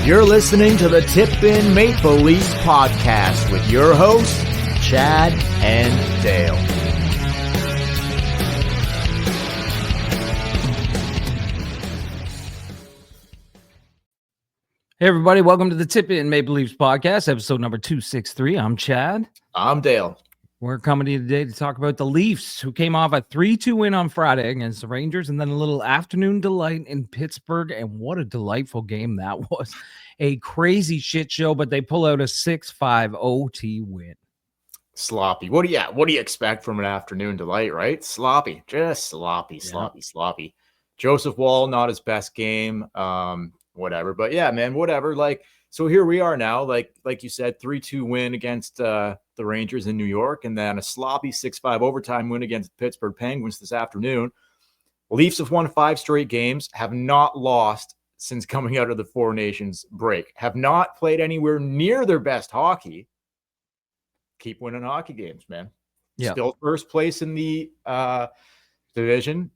You're listening to the Tip In Maple Leafs podcast with your hosts, Chad and Dale. Hey everybody, welcome to the Tip In Maple Leafs podcast, episode number 263. I'm Chad. I'm Dale. We're coming to you today to talk about the Leafs, who came off a 3-2 win on Friday against the Rangers, and then a little afternoon delight in Pittsburgh. And what a delightful game that was. A crazy shit show, but they pull out a 6-5 OT win. Sloppy. What do you expect from an afternoon delight, right? Sloppy. Just sloppy. Joseph Wall, not his best game. Whatever. But yeah, man, whatever. So here we are now, like you said, 3-2 win against the Rangers in New York, and then a sloppy 6-5 overtime win against the Pittsburgh Penguins this afternoon. Leafs have won 5 straight games, have not lost since coming out of the Four Nations break, have not played anywhere near their best hockey. Keep winning hockey games, man. Yeah. Still first place in the division.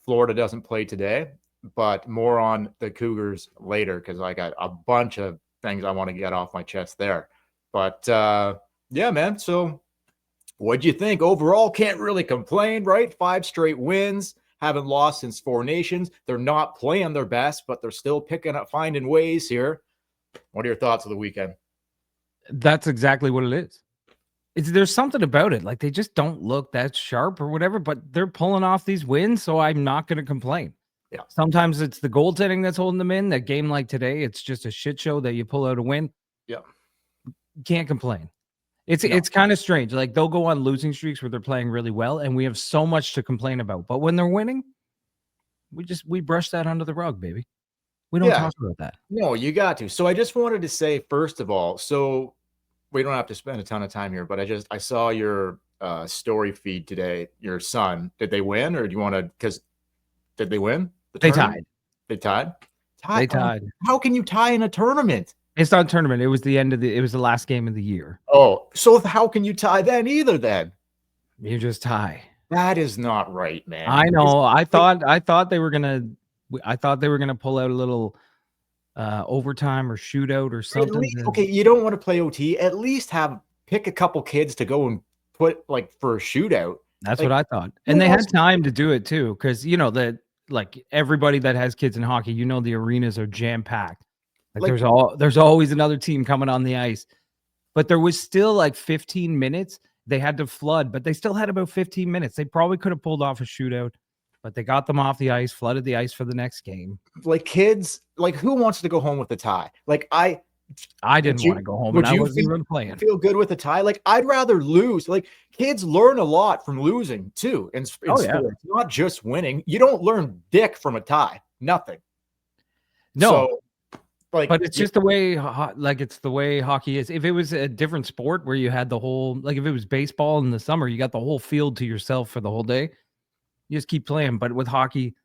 Florida doesn't play today, but more on the Cougars later because I got a bunch of things I want to get off my chest there. But yeah, man. So what'd you think? Overall, can't really complain, right? 5 straight wins, haven't lost since Four Nations. They're not playing their best, but they're still finding ways here. What are your thoughts of the weekend? That's exactly what it is. There's something about it. Like they just don't look that sharp or whatever, but they're pulling off these wins, so I'm not going to complain. Yeah. Sometimes it's the goaltending that's holding them in. That game like today, it's just a shit show that you pull out a win. Yeah. Can't complain. It's kind of strange. Like they'll go on losing streaks where they're playing really well, and we have so much to complain about. But when they're winning, we brush that under the rug, baby. We don't talk about that. No, you got to. So I just wanted to say, first of all, so we don't have to spend a ton of time here, but I saw your story feed today. Your son, did they win, or do you want to? Because did they win? They tied. They tied. They tied. How can you tie in a tournament? It's not a tournament. It was the last game of the year. Oh, so how can you tie then either then? You just tie. That is not right, man. I know. I thought they were gonna pull out a little overtime or shootout or something. Okay, you don't want to play OT. At least pick a couple kids to go and put for a shootout. That's what I thought. And they had time to do it too, because like everybody that has kids in hockey, the arenas are jam-packed. There's always another team coming on the ice. But there was still 15 minutes. They had to flood, but they still had about 15 minutes. They probably could have pulled off a shootout, but they got them off the ice, flooded the ice for the next game. Kids, who wants to go home with a tie? I didn't want to go home, and I wasn't even playing. Feel good with a tie? I'd rather lose. Kids learn a lot from losing too. In sports, not just winning. You don't learn dick from a tie. Nothing. No. So, but it's just the way, it's the way hockey is. If it was a different sport where you had the whole, if it was baseball in the summer, you got the whole field to yourself for the whole day. You just keep playing. But with hockey,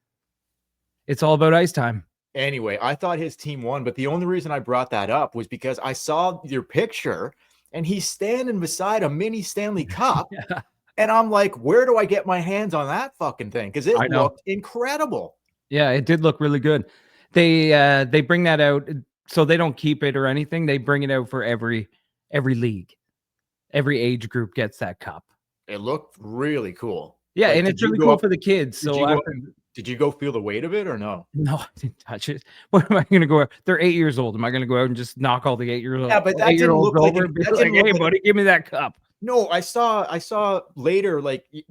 it's all about ice time. Anyway, I thought his team won, but the only reason I brought that up was because I saw your picture and he's standing beside a mini Stanley Cup. Yeah. And I'm like, where do I get my hands on that fucking thing? Because it looked incredible. Yeah, it did look really good. They bring that out, so they don't keep it or anything. They bring it out for every league. Every age group gets that cup. It looked really cool. Yeah, and it's really cool for the kids. Did you go feel the weight of it or no? No, I didn't touch it. What am I going to go out? They're 8 years old. Am I going to go out and just knock all the 8-year-olds? Yeah, but that didn't look over and be like, hey, buddy, give me that cup. No, I saw later,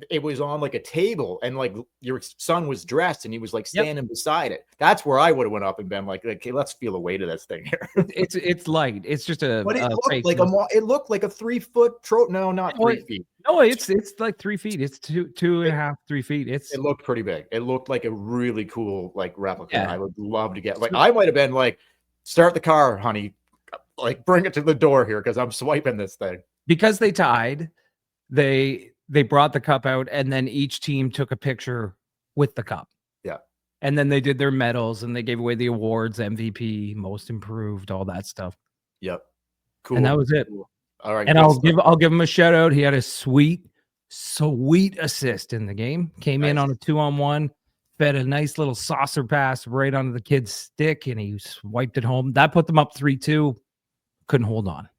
it was on a table and your son was dressed and he was standing beside it. That's where I would have went up and been like, okay, let's feel the weight of this thing here. It's light. It's just but it looked like a 3-foot trophy. No, not 3 feet. No, it's 3 feet. It's 2.5, 3 feet. It looked pretty big. It looked like a really cool replica. Yeah. I would love to get I might have been start the car, honey. Bring it to the door here because I'm swiping this thing. Because they tied, they brought the cup out, and then each team took a picture with the cup. Yeah. And then they did their medals, and they gave away the awards, MVP, most improved, all that stuff. Yep. Cool. And that was it. Cool. All right. And I'll give him a shout out. He had a sweet assist in the game. Came in on a 2-on-1, fed a nice little saucer pass right onto the kid's stick, and he swiped it home. That put them up 3-2. Couldn't hold on.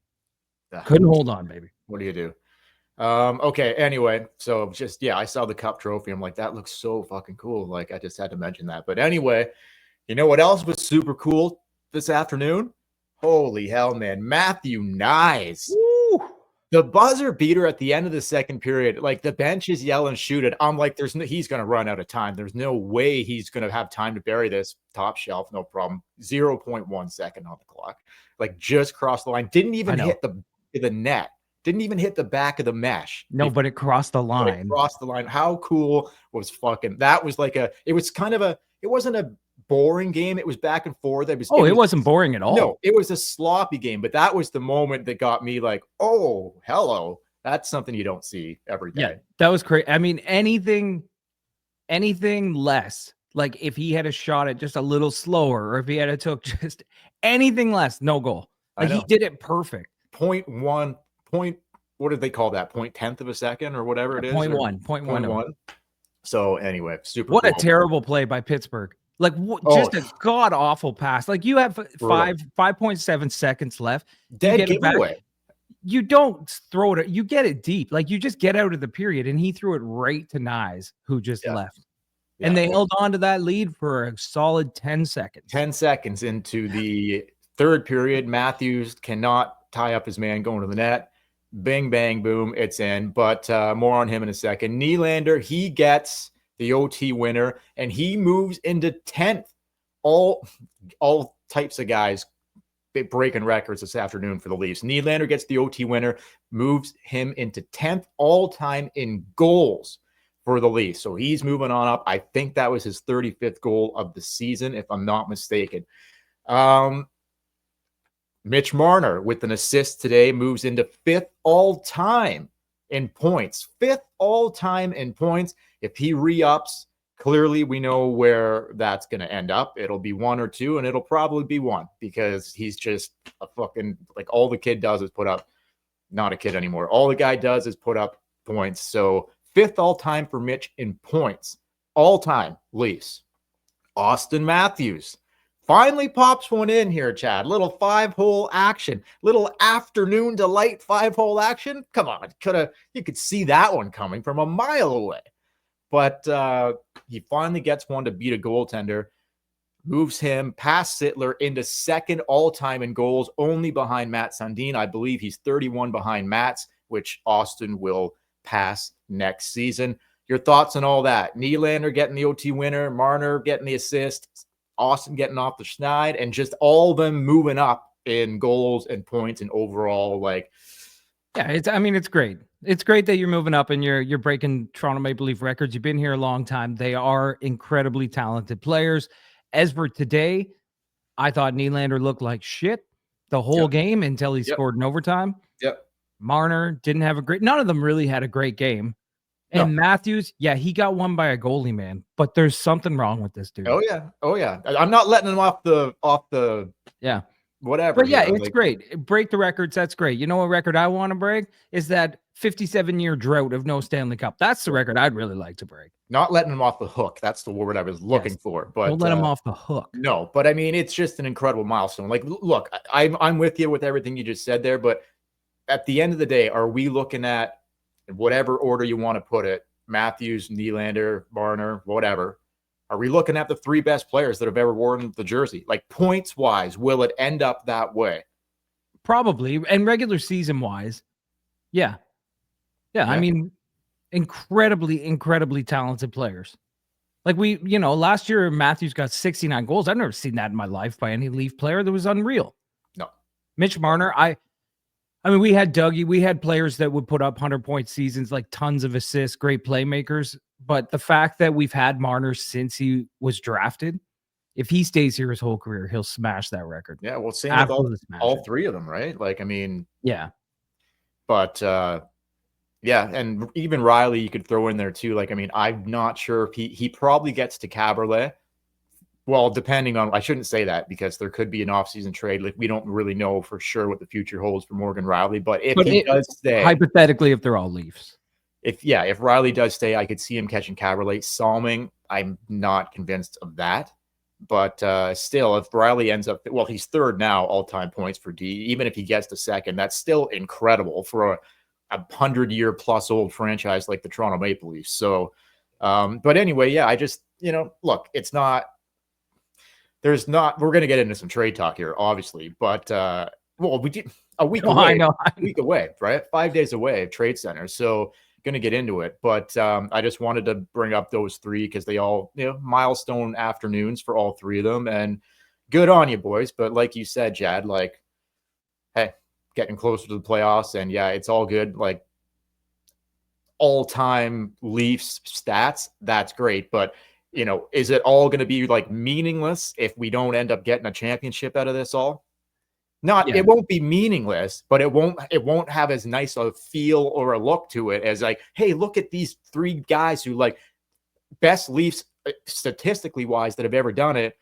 Couldn't hold on, baby. What do you do? Okay, anyway, so just, I saw the cup trophy. I'm like, that looks so fucking cool. Like, I just had to mention that. But anyway, you know what else was super cool this afternoon? Holy hell, man. Matthew Nyes. Woo! The buzzer beater at the end of the second period, like the bench is yelling, shoot it. I'm like, he's going to run out of time. There's no way he's going to have time to bury this. Top shelf, no problem. 0.1 second on the clock. Like, just crossed the line. Didn't even hit the net. Didn't even hit the back of the mesh. No, but it crossed the line. Crossed the line. How cool was fucking that? Was like it wasn't a boring game. It was back and forth. It wasn't boring at all. No, it was a sloppy game, but that was the moment that got me like, oh, hello. That's something you don't see every day. Yeah, that was crazy. I mean, anything less, like if he had a shot it just a little slower, or if he had took just anything less, no goal. Like, he did it perfect. 0.1 point, what did they call that? 0.1 of a second or whatever it is? 0.1. So anyway, super what cool. A terrible play by Pittsburgh. Like, just a god awful pass. Like, you have 5.7 seconds left. Dead giveaway. You don't throw it. You get it deep. Like, you just get out of the period, and he threw it right to Nyes, who just left. Yeah. And they held on to that lead for a solid 10 seconds. 10 seconds into the third period, Matthews cannot tie up his man going to the net. Bing, bang, boom, it's in. But more on him in a second. Nylander, he gets the OT winner, and he moves into 10th. All types of guys breaking records this afternoon for the Leafs. Nylander gets the OT winner, moves him into 10th all-time in goals for the Leafs. So he's moving on up. I think that was his 35th goal of the season, if I'm not mistaken. Mitch Marner with an assist today moves into 5th all-time in points. 5th all-time in points. If he re-ups, clearly we know where that's going to end up. It'll be 1 or 2, and it'll probably be 1 because he's just a fucking, like, all the kid does is put up, not a kid anymore. All the guy does is put up points. So 5th all-time for Mitch in points. All-time Leafs. Austin Matthews finally pops one in here, Chad. Little 5-hole action. Little afternoon delight 5-hole action. Come on. You could see that one coming from a mile away. But he finally gets one to beat a goaltender. Moves him past Sittler into 2nd all-time in goals, only behind Matt Sundin. I believe he's 31 behind Matt's, which Austin will pass next season. Your thoughts on all that? Nylander getting the OT winner, Marner getting the assist, Austin getting off the schneid, and just all of them moving up in goals and points and overall, like. Yeah, it's great. It's great that you're moving up and you're breaking Toronto Maple Leaf records. You've been here a long time. They are incredibly talented players. As for today, I thought Nylander looked like shit the whole game until he scored in overtime. Yep. Marner didn't have none of them really had a great game. And Matthews, he got won by a goalie, man. But there's something wrong with this dude. Oh yeah. I'm not letting him off the whatever. But it's great. Break the records. That's great. You know what record I want to break is that 57-year drought of no Stanley Cup. That's the record I'd really like to break. Not letting him off the hook. That's the word I was looking for. But don't let him off the hook. No, but I mean, it's just an incredible milestone. Like, look, I'm with you with everything you just said there. But at the end of the day, are we looking at whatever order you want to put it? Matthews, Nylander, Marner, whatever. Are we looking at the 3 best players that have ever worn the jersey? Like, points wise, will it end up that way? Probably. And regular season wise, yeah. I mean, incredibly talented players. Like, last year Matthews got 69 goals. I've never seen that in my life by any Leaf player. That was unreal. No. Mitch Marner, I mean, we had Dougie. We had players that would put up 100-point seasons, like tons of assists, great playmakers. But the fact that we've had Marner since he was drafted, if he stays here his whole career, he'll smash that record. Yeah, well, same with all 3 of them, right? Like, I mean, yeah. But and even Riley, you could throw in there too. Like, I mean, I'm not sure if he probably gets to Caberlet. Well, depending on, I shouldn't say that because there could be an offseason trade. Like, we don't really know for sure what the future holds for Morgan Riley. But if he does stay, hypothetically, if they're all Leafs. if Riley does stay, I could see him catching Caberlet. Salming, I'm not convinced of that. But still, if Riley ends up, well, he's third now all-time points for D. Even if he gets to second, that's still incredible for a 100-year-plus old franchise like the Toronto Maple Leafs. So, but anyway, yeah, I just, look, it's not, there's not, we're going to get into some trade talk here, obviously, but, well, we did a week away, week away, right? 5 days away at Trade Center. So, going to get into it, but I just wanted to bring up those three because they all, milestone afternoons for all three of them, and good on you, boys. But like you said, Jad, like, hey, getting closer to the playoffs, and yeah, it's all good. Like, all-time Leafs stats, that's great, but is it all going to be like meaningless if we don't end up getting a championship out of this all? It won't be meaningless, but it won't have as nice a feel or a look to it as like, hey, look at these three guys who like best Leafs statistically wise that have ever done it.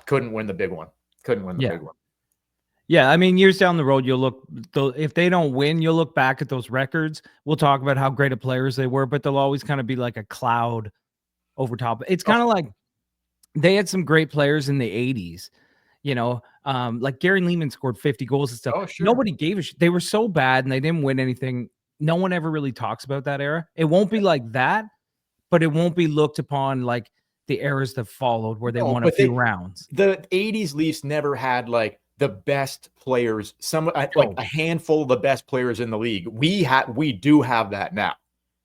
Couldn't win the big one. Big one. Yeah, I mean, years down the road, you'll look, if they don't win, you'll look back at those records. We'll talk about how great of players they were, but they'll always kind of be like a cloud over top. It's kind of like they had some great players in the 80s. Like Gary Leeman scored 50 goals and stuff. Oh, sure. Nobody gave a shit. They were so bad and they didn't win anything. No one ever really talks about that era. It won't be like that, but it won't be looked upon like the eras that followed where they won a few rounds. The 80s Leafs never had like the best players, like a handful of the best players in the league. We do have that now.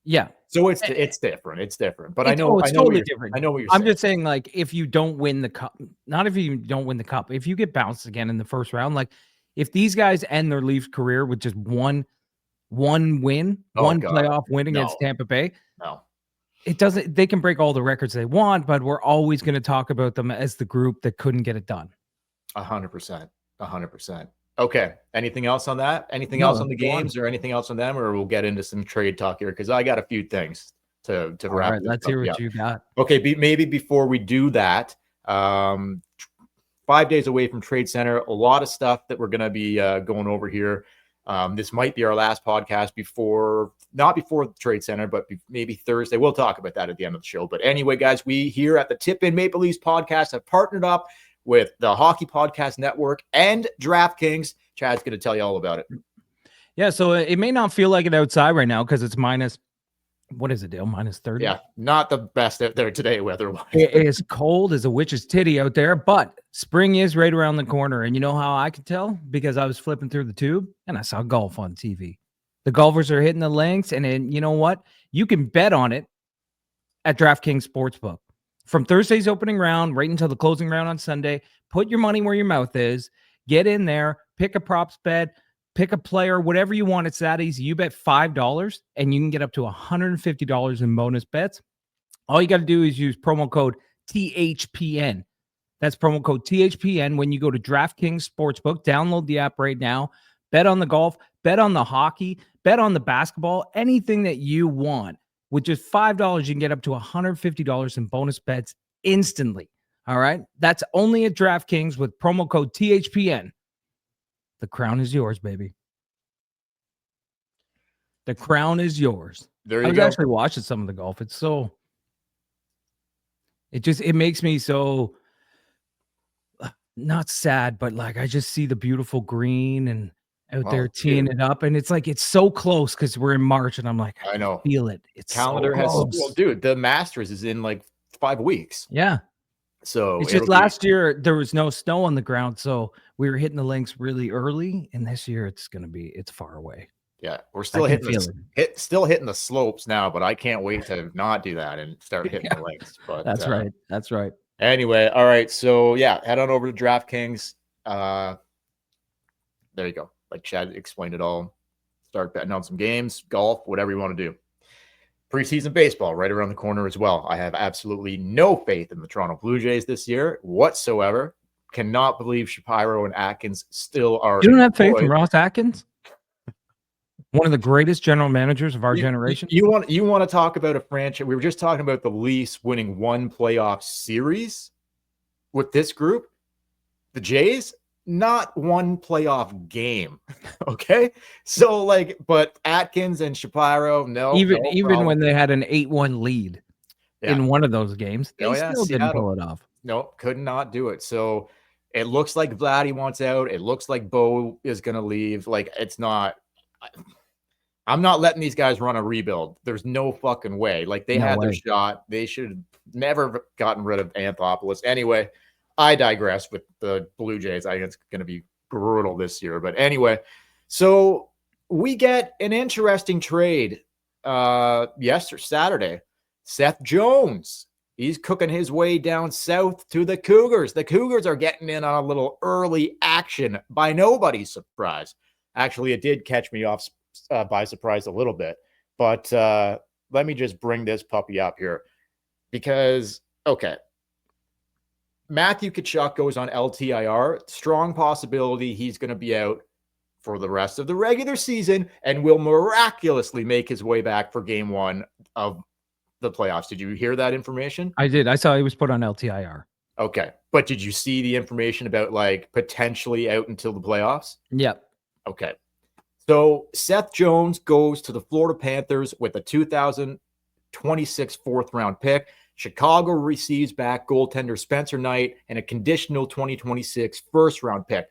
Yeah. So it's different. It's different. But it's totally different. I know what you're saying. I'm just saying, like, if you don't win the cup, not if you don't win the cup, if you get bounced again in the first round, like if these guys end their Leafs career with just one win, playoff win against Tampa Bay, they can break all the records they want, but we're always going to talk about them as the group that couldn't get it done. 100%. 100%. Okay. Anything else on that? Anything else on the games or anything else on them? Or we'll get into some trade talk here because I got a few things to wrap. All right, let's hear what you got. Okay. Maybe before we do that, 5 days away from Trade Center, a lot of stuff that we're going to be going over here. This might be our last podcast not before the Trade Center, but maybe Thursday. We'll talk about that at the end of the show. But anyway, guys, we here at the Tip In Maple Leafs podcast have partnered up with the Hockey Podcast Network and DraftKings. Chad's going to tell you all about it. Yeah, so it may not feel like it outside right now because it's minus, what is it, Dale? Minus 30? Yeah, not the best out there today weather-wise. It is cold as a witch's titty out there, but spring is right around the corner. And you know how I could tell? Because I was flipping through the tube and I saw golf on TV. The golfers are hitting the links, and then you know what? You can bet on it at DraftKings Sportsbook. From Thursday's opening round right until the closing round on Sunday, put your money where your mouth is. Get in there, pick a props bet, pick a player, whatever you want. It's that easy. You bet $5 and you can get up to $150 in bonus bets. All you got to do is use promo code THPN. That's promo code THPN when you go to DraftKings Sportsbook. Download the app right now. Bet on the golf, bet on the hockey, bet on the basketball, anything that you want. With just $5, you can get up to $150 in bonus bets instantly. All right? That's only at DraftKings with promo code THPN. The crown is yours, baby. The crown is yours. There you go. I was actually watching some of the golf. It's so... It makes me so... Not sad, but like I just see the beautiful green and out there teeing it up, and it's like it's so close because we're in March, and I'm like, I know, feel it. It's calendar so well, dude. The Masters is in like 5 weeks. Yeah, so it's just last year there was no snow on the ground, so we were hitting the links really early, and this year it's far away. Yeah, we're still hitting the slopes now, but I can't wait to not do that and start hitting the links. But that's right. That's right. Anyway, all right. So yeah, head on over to DraftKings. There you go. Like Chad explained it all. Start betting on some games, golf, whatever you want to do. Preseason baseball right around the corner as well. I have absolutely no faith in the Toronto Blue Jays this year whatsoever. Cannot believe Shapiro and Atkins still are. You don't have faith in Ross Atkins? One of the greatest general managers of our generation. You want to talk about a franchise? We were just talking about the Leafs winning one playoff series with this group. The Jays, not one playoff game. Okay. So like, but Atkins and Shapiro, no Even problem. when they had an 8-1 lead in one of those games, they still didn't pull it off. Nope, could not do it. So it looks like Vladdy wants out. It looks like Bo is going to leave. Like, it's not. I'm not letting these guys run a rebuild. There's no fucking way. Like, they had their shot. They should have never gotten rid of Anthopoulos. Anyway, I digress with the Blue Jays. I think it's going to be brutal this year. But anyway, so we get an interesting trade Saturday. Seth Jones, he's cooking his way down south to the Cougars. The Cougars are getting in on a little early action by nobody's surprise. Actually, it did catch me off by surprise a little bit. But let me just bring this puppy up here because, okay, Matthew Tkachuk goes on LTIR. Strong possibility he's going to be out for the rest of the regular season and will miraculously make his way back for game one of the playoffs. Did you hear that information? I did. I saw he was put on LTIR. Okay. But did you see the information about like potentially out until the playoffs? Yep. Okay. So Seth Jones goes to the Florida Panthers with a 2026 fourth round pick. Chicago receives back goaltender Spencer Knight and a conditional 2026 first round pick.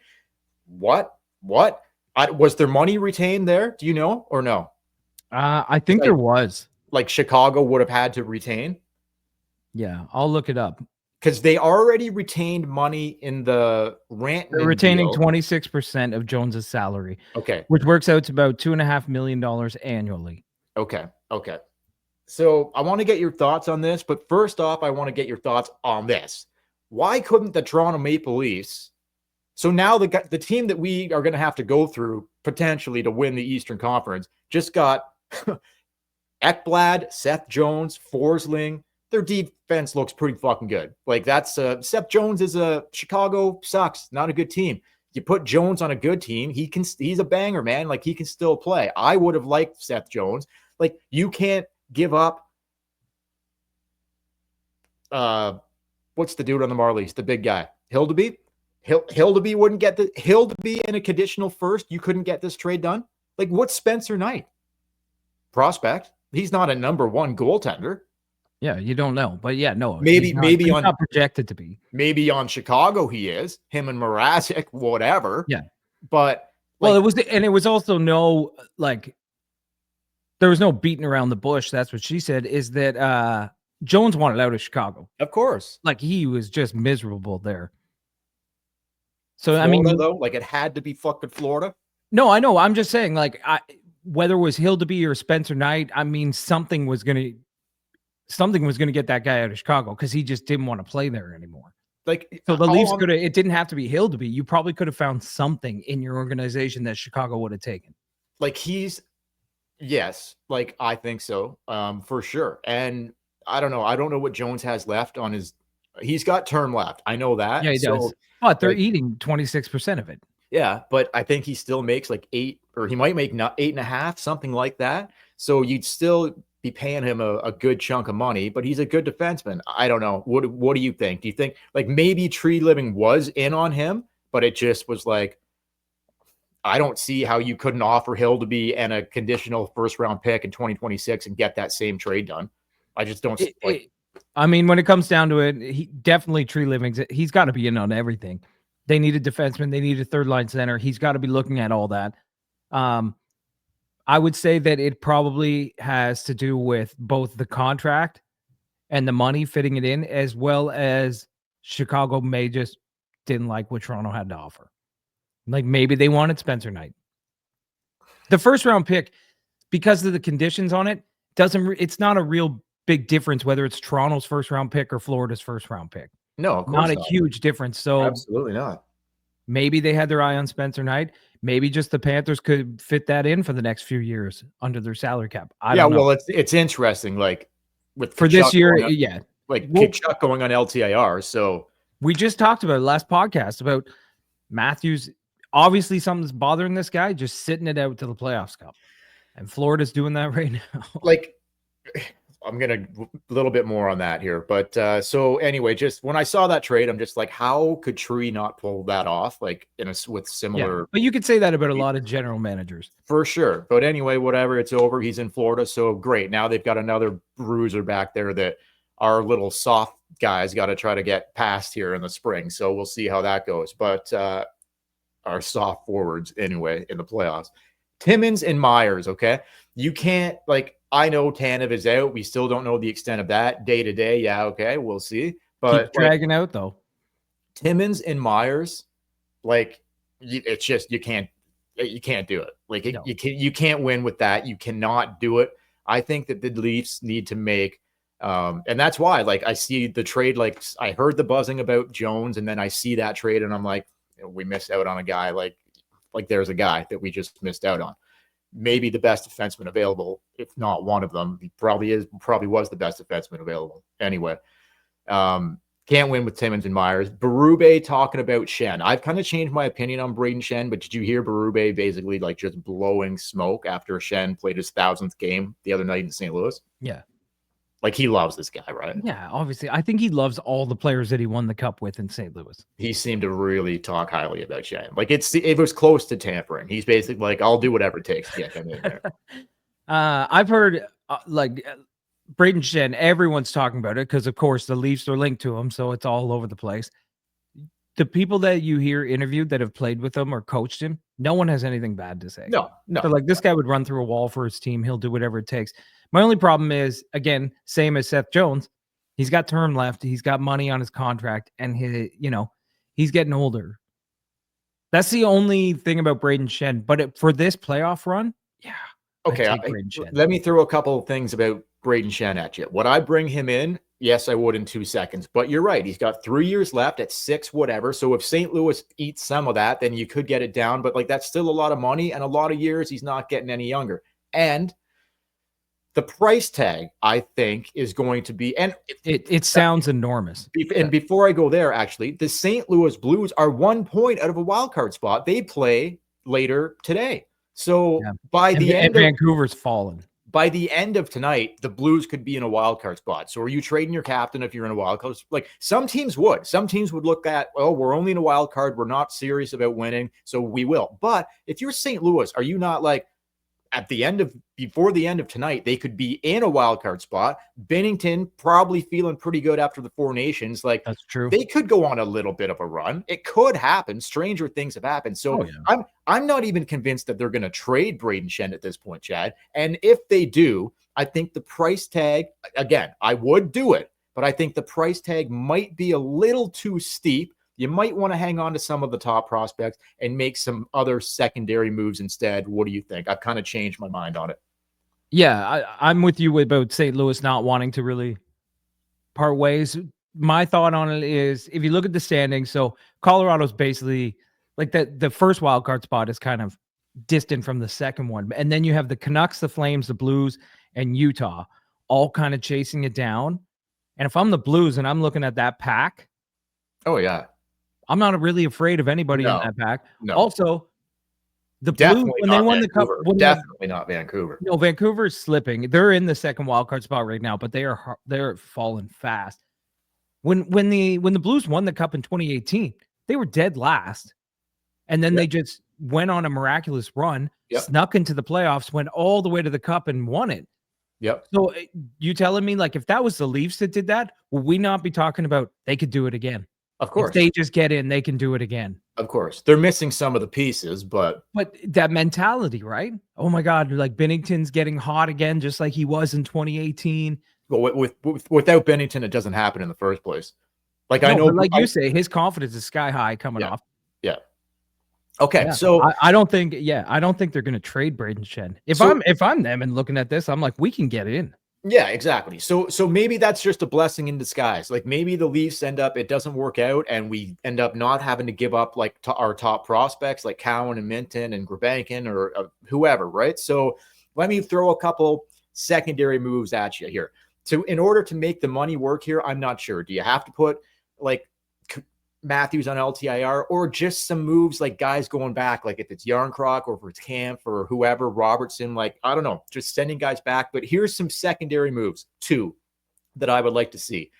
What? Was there money retained there? Do you know or no? I think there was. Like Chicago would have had to retain? Yeah, I'll look it up. Because they already retained money in the Rantanen They're retaining deal. 26% of Jones's salary. Okay. Which works out to about $2.5 million annually. Okay. So I want to get your thoughts on this, but first off, I want to get your thoughts on this. Why couldn't the Toronto Maple Leafs? So now the team that we are going to have to go through potentially to win the Eastern Conference just got Ekblad, Seth Jones, Forsling. Their defense looks pretty fucking good. Like that's Seth Jones is a Chicago sucks, not a good team. You put Jones on a good team, he's a banger, man. Like he can still play. I would have liked Seth Jones. Like you can't give up. What's the dude on the Marlies? The big guy, Hildeby. Hildeby wouldn't get the Hildeby in a conditional first. You couldn't get this trade done. Like what's Spencer Knight? Prospect. He's not a number one goaltender. Yeah, you don't know, but yeah, no. Maybe he's not projected to be. Maybe on Chicago he is. Him and Mrazek, whatever. Yeah, but well, it was also no like there was no beating around the bush. That's what she said. Is that Jones wanted out of Chicago? Of course, like he was just miserable there. So Florida, I mean, though, like it had to be fucking Florida. No, I know. I'm just saying, like, whether it was Hildeby or Spencer Knight, I mean, something was gonna get that guy out of Chicago because he just didn't want to play there anymore. Like, so the Leafs could have. It didn't have to be Hildeby. You probably could have found something in your organization that Chicago would have taken. Like yes, like I think so, for sure. And I don't know. I don't know what Jones has left on his. He's got term left. I know that. Yeah, he does. But they're eating 26% of it. Yeah, but I think he still makes like 8, or he might make 8.5, something like that. So you'd still be paying him a good chunk of money, but he's a good defenseman. I don't know. What do you think? Do you think like maybe Tree Living was in on him, but it just was like, I don't see how you couldn't offer Hildeby and a conditional first round pick in 2026 and get that same trade done. I just don't. I mean, when it comes down to it, he definitely Tree Living's. He's got to be in on everything. They need a defenseman. They need a third line center. He's got to be looking at all that. I would say that it probably has to do with both the contract and the money fitting it in, as well as Chicago may just didn't like what Toronto had to offer. Like maybe they wanted Spencer Knight. The first round pick, because of the conditions on it, it's not a real big difference whether it's Toronto's first round pick or Florida's first round pick. No, of course not a huge difference. So absolutely not. Maybe they had their eye on Spencer Knight. Maybe just the Panthers could fit that in for the next few years under their salary cap. I don't know. Well, it's interesting. Like with for this year, yeah. Like Tkachuk going on LTIR. So we just talked about it last podcast about Matthews. Obviously, something's bothering this guy. Just sitting it out to the playoffs cup, and Florida's doing that right now. Like I'm gonna a little bit more on that here, but so anyway, just when I saw that trade, I'm just like, how could Tree not pull that off? Like with similar, but you could say that about a lot of general managers for sure. But anyway, whatever, it's over. He's in Florida, so great. Now they've got another bruiser back there that our little soft guys got to try to get past here in the spring. So we'll see how that goes. But our soft forwards anyway in the playoffs. Timmins and Myers, okay? You can't, like, I know Tanev is out. We still don't know the extent of that day to day. Yeah, okay, we'll see. But keep dragging out though. Timmins and Myers, like, it's just you can't do it. Like no. you can't win with that. You cannot do it. I think that the Leafs need to make and that's why, like, I see the trade, like I heard the buzzing about Jones, and then I see that trade and I'm like, we missed out on a guy. Like there's a guy that we just missed out on. Maybe the best defenseman available, if not one of them. He probably was the best defenseman available. Anyway, can't win with Timmins and Myers. Berube talking about Schenn. I've kind of changed my opinion on Braden Schenn, but did you hear Berube basically like just blowing smoke after Schenn played his 1,000th game the other night in St. Louis? Yeah. Like, he loves this guy, right? Yeah, obviously. I think he loves all the players that he won the cup with in St. Louis. He seemed to really talk highly about Schenn. Like, it was close to tampering. He's basically like, I'll do whatever it takes to get him in there. I've heard Braden Schenn, everyone's talking about it because, of course, the Leafs are linked to him, so it's all over the place. The people that you hear interviewed that have played with him or coached him, no one has anything bad to say. No. They're like, this guy would run through a wall for his team. He'll do whatever it takes. My only problem is, again, same as Seth Jones, he's got term left. He's got money on his contract, and he's getting older. That's the only thing about Braden Schenn. But for this playoff run, yeah. Okay, let me throw a couple of things about Braden Schenn at you. Would I bring him in? Yes, I would in 2 seconds. But you're right. He's got 3 years left at 6, whatever. So if St. Louis eats some of that, then you could get it down. But, like, that's still a lot of money and a lot of years. He's not getting any younger. And the price tag, I think, is going to be, and it sounds enormous. And before I go there, actually, the St. Louis Blues are 1 point out of a wild card spot. They play later today. So by the end of Vancouver's fallen. By the end of tonight, the Blues could be in a wild card spot. So are you trading your captain if you're in a wild card? Like, some teams would. Some teams would look at, well, we're only in a wild card. We're not serious about winning, so we will. But if you're St. Louis, are you not like, before the end of tonight, they could be in a wild card spot. Bennington probably feeling pretty good after the Four Nations. Like, that's true. They could go on a little bit of a run. It could happen. Stranger things have happened. So I'm not even convinced that they're going to trade Braden Schenn at this point, Chad. And if they do, I think the price tag, again, I would do it, but I think the price tag might be a little too steep. You might want to hang on to some of the top prospects and make some other secondary moves instead. What do you think? I've kind of changed my mind on it. Yeah, I'm with you about St. Louis not wanting to really part ways. My thought on it is, if you look at the standings, so Colorado's basically like the first wild card spot is kind of distant from the second one. And then you have the Canucks, the Flames, the Blues, and Utah all kind of chasing it down. And if I'm the Blues and I'm looking at that pack, oh yeah, I'm not really afraid of anybody in that pack. No. Also, the Blues, when they won Vancouver. the cup, definitely not Vancouver. No, Vancouver is slipping. They're in the second wildcard spot right now, but they're falling fast. When the Blues won the cup in 2018, they were dead last, and then they just went on a miraculous run, snuck into the playoffs, went all the way to the cup, and won it. Yep. So you telling me, like, if that was the Leafs that did that, will we not be talking about they could do it again? Of course. If they just get in, they can do it again. Of course. They're missing some of the pieces, but that mentality, right? Oh my God, like Binnington's getting hot again, just like he was in 2018. Well, without Binnington, it doesn't happen in the first place. Like, I know, like you say, his confidence is sky high coming off. Yeah. Okay, so I don't think they're going to trade Braden Schenn. If I'm them and looking at this, I'm like, we can get in. Yeah, exactly. So maybe that's just a blessing in disguise. Like, maybe the Leafs it doesn't work out, and we end up not having to give up like our top prospects like Cowan and Minton and Grabankin or whoever, right? So let me throw a couple secondary moves at you here. So in order to make the money work here, I'm not sure. Do you have to put like Matthews on LTIR, or just some moves like guys going back, like if it's Yarncroc or if it's Camp or whoever, Robertson, like, I don't know, just sending guys back. But here's some secondary moves, too, that I would like to see.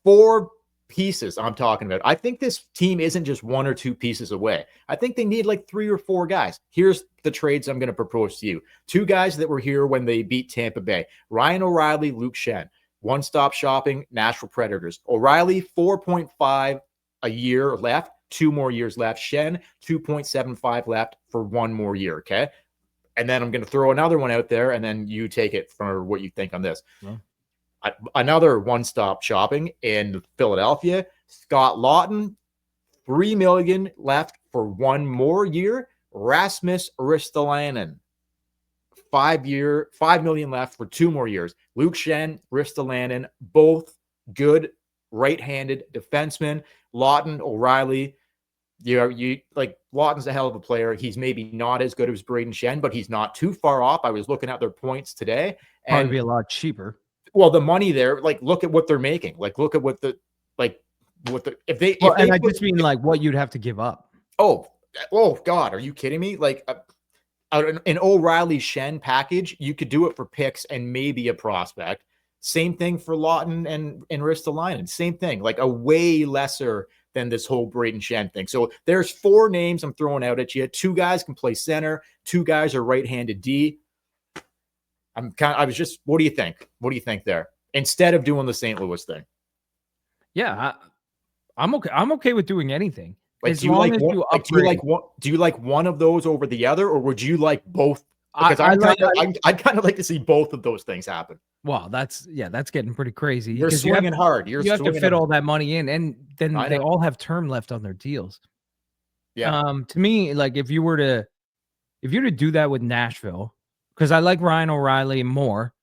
4 pieces I'm talking about. I think this team isn't just 1 or 2 pieces away. I think they need like 3 or 4 guys. Here's the trades I'm going to propose to you. 2 guys that were here when they beat Tampa Bay. Ryan O'Reilly, Luke Shen. One-stop shopping, Nashville Predators. O'Reilly, 4.5 a year left, 2 more years left. Shen, 2.75 left for 1 more year, okay? And then I'm going to throw another one out there, and then you take it for what you think on this. Yeah. Another one-stop shopping in Philadelphia. Scott Lawton, $3 million left for 1 more year. Rasmus Ristolainen, $5 million left for 2 more years. Luke Shen, Ristolainen, both good right-handed defensemen. Lawton, O'Reilly, you like Lawton's a hell of a player. He's maybe not as good as Braden Shen, but he's not too far off. I was looking at their points today, and probably be a lot cheaper. Well, the money there, like, look at what they're making. Like, look at what the if they. Well, and I just mean like what you'd have to give up. Oh God, are you kidding me? Like an O'Reilly Shen package, you could do it for picks and maybe a prospect. Same thing for Lawton and Ristolainen. Same thing, like a way lesser than this whole Braden Shen thing. So there's 4 names I'm throwing out at you. 2 guys can play center. 2 guys are right-handed D. What do you think? What do you think there? Instead of doing the St. Louis thing. Yeah, I'm okay. I'm okay with doing anything. Like, do you like one of those over the other, or would you like both? Because I'd kind of like to see both of those things happen. Wow, that's getting pretty craysy. You're swinging hard. You have to fit all that money in, and then they all have term left on their deals. Yeah. To me, like if you were to do that with Nashville, because I like Ryan O'Reilly more.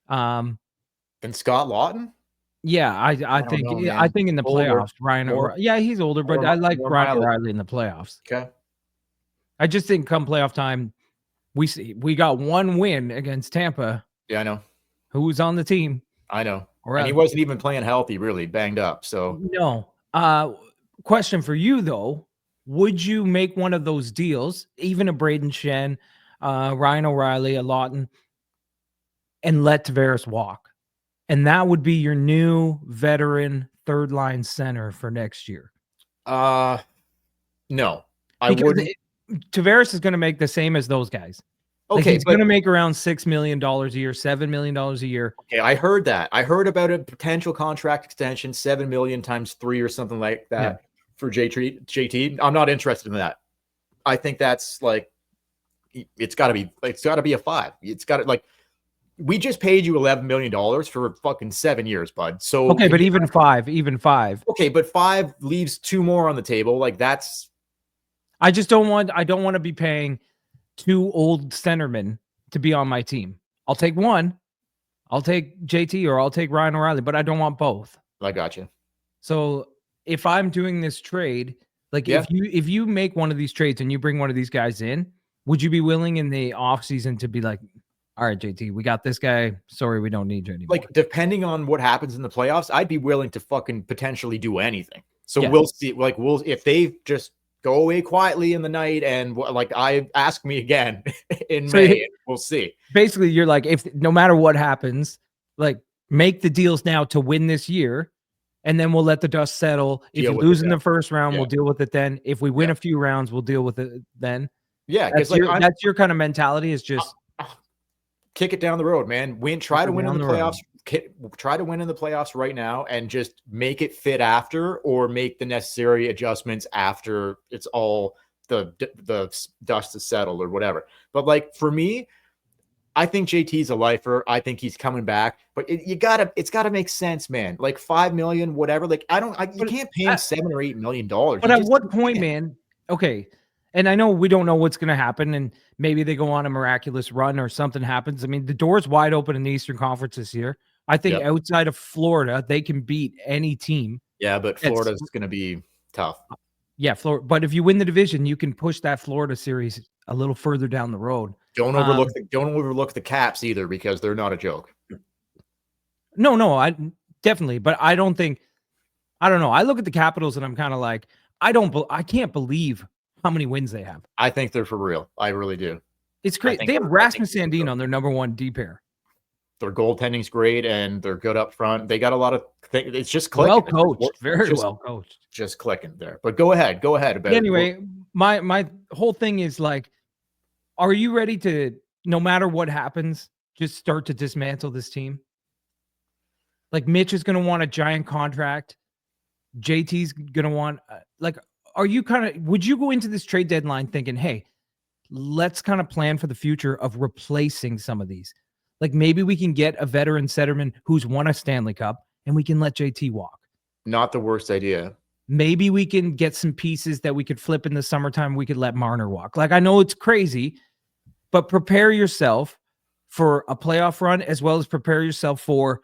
Than Scott Lawton? Yeah, I think in the playoffs, Ryan O'Reilly. Yeah, he's older, but I like Ryan O'Reilly in the playoffs. Okay. I just think come playoff time, we got 1 win against Tampa. Yeah, I know. Who was on the team? I know. And he wasn't even playing healthy, really banged up. So no. Question for you though: would you make one of those deals, even a Braden Shen, Ryan O'Reilly, a Lawton, and let Tavares walk? And that would be your new veteran 3rd-line center for next year. No, I wouldn't. Tavares is going to make the same as those guys. Okay, he's going to make around $6 million a year, $7 million a year. Okay, I heard that. I heard about a potential contract extension, $7 million times 3 or something like that for JT. I'm not interested in that. I think that's like it's got to be a 5. It's got to like. We just paid you $11 million for fucking 7 years, bud. So okay, but even five. Okay, but 5 leaves 2 more on the table. Like that's. I don't want to be paying 2 old centermen to be on my team. I'll take one. I'll take JT or I'll take Ryan O'Reilly, but I don't want both. I got you. So if I'm doing this trade, like if you make one of these trades and you bring one of these guys in, would you be willing in the offseason to be like, all right, JT, we got this guy. Sorry, we don't need you anymore. Like, depending on what happens in the playoffs, I'd be willing to fucking potentially do anything. So we'll see. Like, if they just go away quietly in the night and like ask me again in May, we'll see. Basically, you're like, if no matter what happens, like make the deals now to win this year, and then we'll let the dust settle. If you lose in the first round, we'll deal with it then. If we win a few rounds, we'll deal with it then. Yeah, because that's your kind of mentality. Is just. Kick it down the road, man. Try to win in the playoffs. Try to win in the playoffs right now and just make it fit after, or make the necessary adjustments after it's all the dust is settled or whatever. But like for me, I think JT's a lifer. I think he's coming back, but it's gotta make sense, man. Like $5 million, whatever. Like you can't pay him $7 or $8 million. But at what point, man? Okay. And I know we don't know what's going to happen, and maybe they go on a miraculous run or something happens. I mean, the door's wide open in the Eastern Conference this year. I think outside of Florida, they can beat any team. Yeah, but Florida's going to be tough. Yeah, Florida. But if you win the division, you can push that Florida series a little further down the road. Don't overlook the Caps either, because they're not a joke. No, I definitely, but I don't think I don't know. I look at the Capitals and I'm kind of like, I can't believe how many wins they have. I think they're for real. I really do. It's crazy. They have Rasmus Sandin on their number 1 D pair. Their goaltending's great and they're good up front. They got a lot of things. It's just clicking. Well coached, very well coached. Just clicking there. But go ahead. About anyway, my whole thing is like, are you ready to, no matter what happens, just start to dismantle this team? Like Mitch is going to want a giant contract. JT's going to want are you would you go into this trade deadline thinking, hey, let's kind of plan for the future of replacing some of these? Like maybe we can get a veteran centerman who's won a Stanley Cup and we can let JT walk. Not the worst idea. Maybe we can get some pieces that we could flip in the summertime. We could let Marner walk. Like I know it's crazy, but prepare yourself for a playoff run as well as prepare yourself for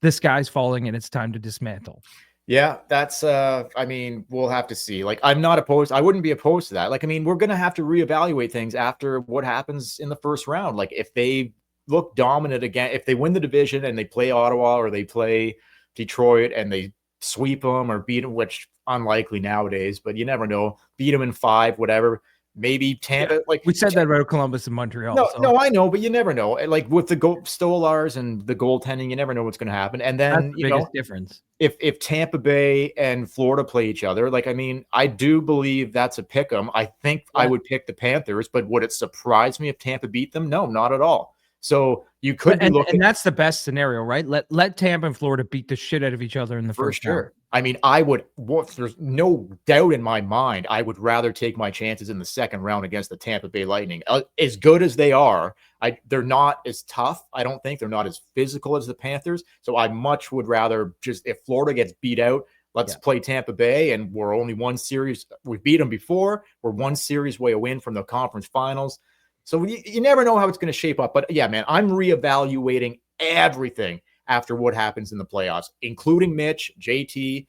the sky's falling and it's time to dismantle. Yeah, that's I mean, we'll have to see. Like, I'm not opposed. I wouldn't be opposed to that. Like, I mean, we're gonna have to reevaluate things after what happens in the first round. Like, if they look dominant again, if they win the division and they play Ottawa or they play Detroit and they sweep them or beat them, which unlikely nowadays, but you never know. Beat them in 5, whatever. Maybe Tampa, yeah. Like we said that about Columbus and Montreal. No, I know, but you never know. Like with the Stolars and the goaltending, you never know what's going to happen. And then that's the biggest difference. If Tampa Bay and Florida play each other, like I mean, I do believe that's a pick 'em. I think I would pick the Panthers, but would it surprise me if Tampa beat them? No, not at all. So you could be looking, and that's the best scenario, right? Let Tampa and Florida beat the shit out of each other in the first round. Sure. I mean, there's no doubt in my mind, I would rather take my chances in the second round against the Tampa Bay Lightning. As good as they are, they're not as tough. I don't think they're not as physical as the Panthers. So I much would rather just, if Florida gets beat out, let's play Tampa Bay, and we're only one series. We beat them before. We're one series way a win from the conference finals. So you never know how it's going to shape up. But yeah, man, I'm reevaluating everything after what happens in the playoffs, including Mitch, JT,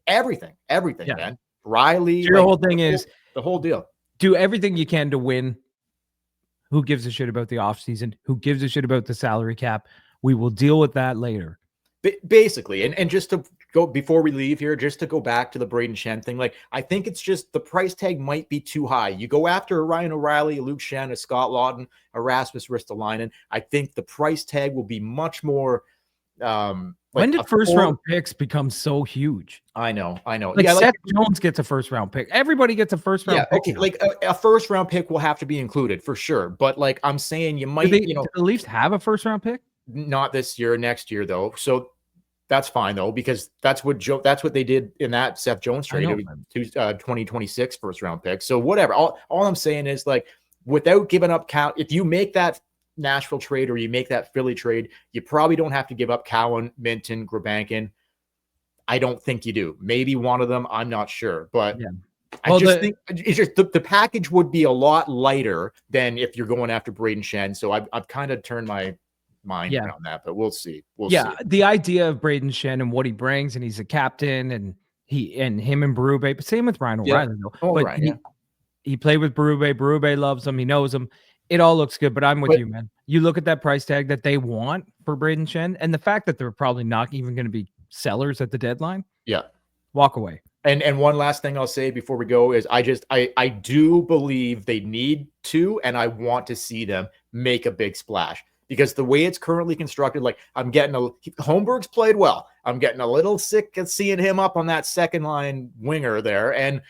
everything, man. Riley. So your whole thing is the whole deal. Do everything you can to win. Who gives a shit about the offseason? Who gives a shit about the salary cap? We will deal with that later. Basically, and just to go before we leave here, just to go back to the Braden Shen thing, like I think it's just the price tag might be too high. You go after a Ryan O'Reilly, a Luke Shen, a Scott Lawton, a Rasmus Ristolainen. I think the price tag will be much more. When did first round picks become so huge? I know. Like Seth Jones gets a first round pick. Everybody gets a first round pick. Okay, like a first round pick will have to be included for sure. But like I'm saying, you might, do the Leafs have a first round pick? Not this year, next year though. So that's fine though, because that's what they did in that Seth Jones trade. It was 2026 first round pick. So whatever. All I'm saying is, like, without giving up count, if you make that Nashville trade or you make that Philly trade, you probably don't have to give up Cowan, Minton, Grabankin. I don't think you do. Maybe one of them. I'm not sure, but I just think it's just the package would be a lot lighter than if you're going after Braden Shen. So I've kind of turned my mind around that, but we'll see. The idea of Braden Shen and what he brings, and he's a captain, and him and Berube, but same with Ryan O'Reilly though. He played with Berube. Berube loves him. He knows him. It all looks good, but I'm with you, man. You look at that price tag that they want for Braden Shen, and the fact that they're probably not even going to be sellers at the deadline. Yeah, walk away. And one last thing I'll say before we go is I do believe they need to, and I want to see them make a big splash. Because the way it's currently constructed, like Holmberg's played well. I'm getting a little sick of seeing him up on that second line winger there. And,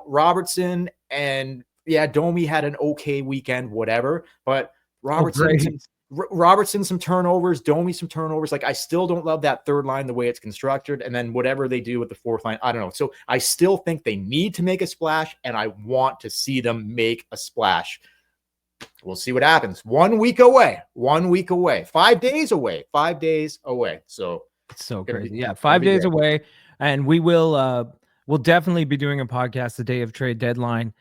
Robertson and Domi had an okay weekend, whatever. But Robertson, some turnovers, Domi, some turnovers. Like, I still don't love that third line, the way it's constructed. And then whatever they do with the fourth line, I don't know. So I still think they need to make a splash, and I want to see them make a splash. We'll see what happens. 1 week away, 5 days away, 5 days away. So it's so crazy. 5 days away. And we'll definitely be doing a podcast the day of trade deadline,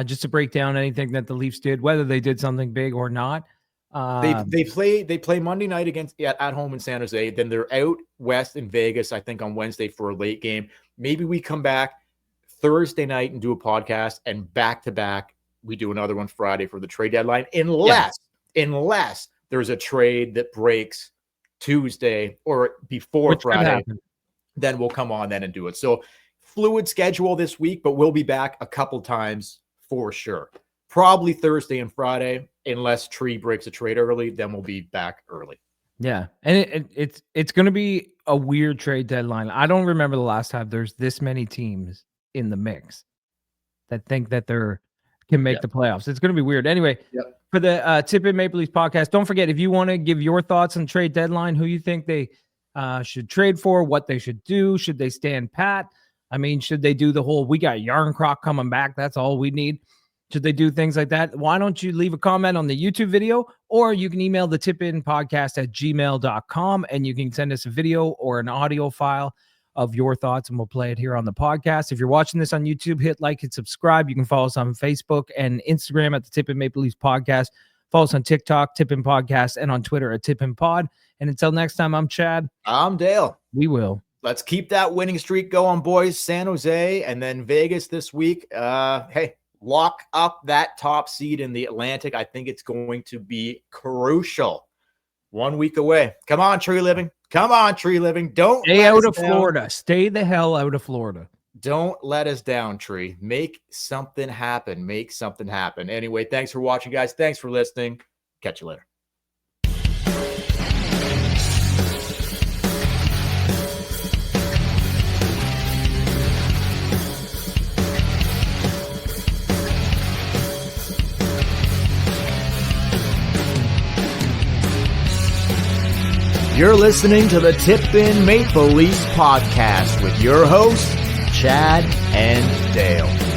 just to break down anything that the Leafs did, whether they did something big or not. They play Monday night at home in San Jose. Then they're out west in Vegas, I think, on Wednesday for a late game. Maybe we come back Thursday night and do a podcast, and back to back we do another one Friday for the trade deadline, unless there's a trade that breaks Tuesday or before Friday. then we'll come on then and do it. So fluid schedule this week, but we'll be back a couple times for sure. Probably Thursday and Friday, unless Tree breaks a trade early, then we'll be back early. Yeah, and it's going to be a weird trade deadline. I don't remember the last time there's this many teams in the mix that think that they're can make the playoffs. It's going to be weird. Anyway, for the Tip In Maple Leafs podcast, don't forget, if you want to give your thoughts on trade deadline, who you think they should trade for, what they should do, should they stand pat? I mean, should they do the whole, we got Yarncroc coming back, that's all we need? Should they do things like that? Why don't you leave a comment on the YouTube video, or you can email the tipinpodcast@gmail.com, and you can send us a video or an audio file of your thoughts, and we'll play it here on the podcast. If you're watching this on YouTube, hit like and subscribe. You can follow us on Facebook and Instagram at the Tip In Maple Leafs Podcast. Follow us on TikTok, Tip In Podcast, and on Twitter at Tip In Pod. And until next time, I'm Chad. I'm Dale. We will. Let's keep that winning streak going, boys. San Jose and then Vegas this week. Hey, lock up that top seed in the Atlantic. I think it's going to be crucial. 1 week away. Come on, Tree Living. Come on, Tree Living. Don't stay out of Florida. Stay the hell out of Florida. Don't let us down, Tree. Make something happen. Make something happen. Anyway, thanks for watching, guys. Thanks for listening. Catch you later. You're listening to the Tip In Maple Leafs podcast with your hosts, Chad and Dale.